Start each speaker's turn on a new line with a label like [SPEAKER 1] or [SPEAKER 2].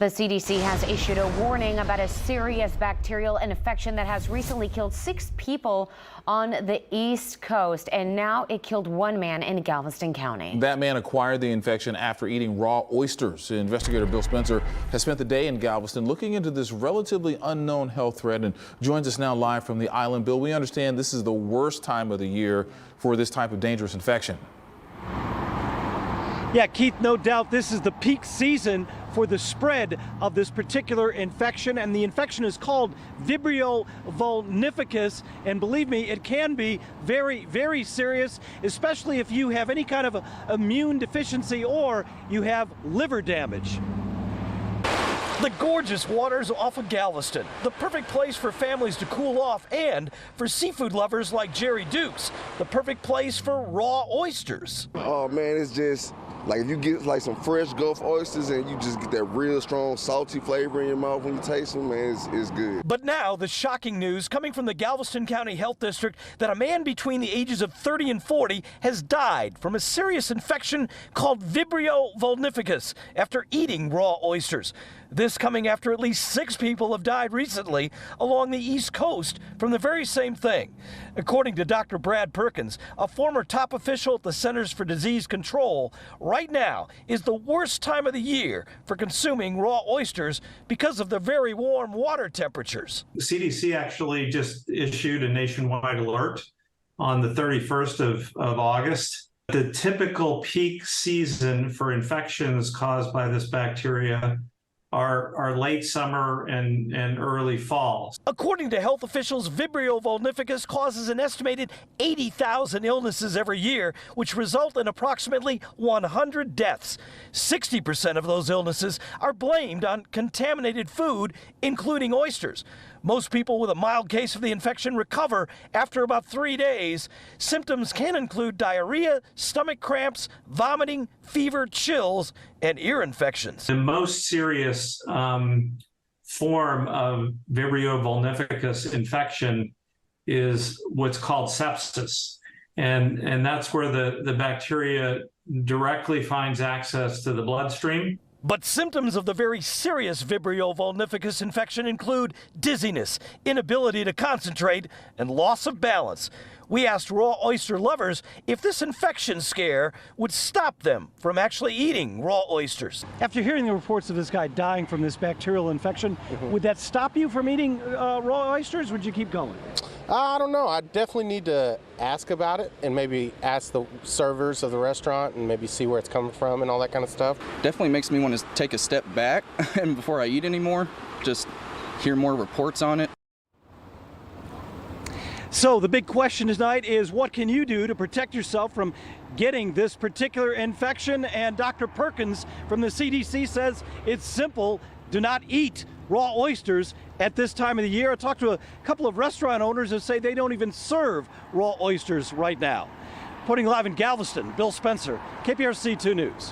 [SPEAKER 1] The CDC has issued a warning about a serious bacterial infection that has recently killed 6 people on the East Coast, and now it killed 1 man in Galveston County.
[SPEAKER 2] That man acquired the infection after eating raw oysters. Investigator Bill Spencer has spent the day in Galveston looking into this relatively unknown health threat and joins us now live from the island. Bill, we understand this is the worst time of the year for this type of dangerous infection.
[SPEAKER 3] Yeah, Keith, no doubt this is the peak season for the spread of this particular infection, and the infection is called Vibrio vulnificus, and believe me, it can be very, very serious, especially if you have any kind of immune deficiency or you have liver damage. The gorgeous waters off of Galveston, the perfect place for families to cool off, and for seafood lovers like Jerry Dukes, the perfect place for raw oysters.
[SPEAKER 4] Oh man, it's just like if you get like some fresh Gulf oysters and you just get that real strong salty flavor in your mouth when you taste them, man, it's good.
[SPEAKER 3] But now the shocking news coming from the Galveston County Health District that a man between the ages of 30 and 40 has died from a serious infection called Vibrio vulnificus after eating raw oysters. This coming after at least 6 people have died recently along the East Coast from the very same thing. According to Dr. Brad Perkins, a former top official at the Centers for Disease Control, right now is the worst time of the year for consuming raw oysters because of the very warm water temperatures.
[SPEAKER 5] The CDC actually just issued a nationwide alert on the 31st of August. The typical peak season for infections caused by this bacteria are late summer and early fall.
[SPEAKER 3] According to health officials, Vibrio vulnificus causes an estimated 80,000 illnesses every year, which result in approximately 100 deaths. 60% of those illnesses are blamed on contaminated food, including oysters. Most people with a mild case of the infection recover after about 3 days. Symptoms can include diarrhea, stomach cramps, vomiting, fever, chills, and ear infections.
[SPEAKER 5] The most serious form of Vibrio vulnificus infection is what's called sepsis. And that's where the bacteria directly finds access to the bloodstream.
[SPEAKER 3] But symptoms of the very serious Vibrio vulnificus infection include dizziness, inability to concentrate, and loss of balance. We asked raw oyster lovers if this infection scare would stop them from actually eating raw oysters. After hearing the reports of this guy dying from this bacterial infection, would that stop you from eating raw oysters? Would you keep going?
[SPEAKER 6] I don't know. I definitely need to ask about it and maybe ask the servers of the restaurant and maybe see where it's coming from and all that kind of stuff.
[SPEAKER 7] Definitely makes me want to take a step back and before I eat anymore, just hear more reports on it.
[SPEAKER 3] So the big question tonight is, what can you do to protect yourself from getting this particular infection? And Dr. Perkins from the CDC says it's simple. Do not eat raw oysters at this time of the year. I talked to a couple of restaurant owners who say they don't even serve raw oysters right now. Reporting live in Galveston, Bill Spencer, KPRC 2 News.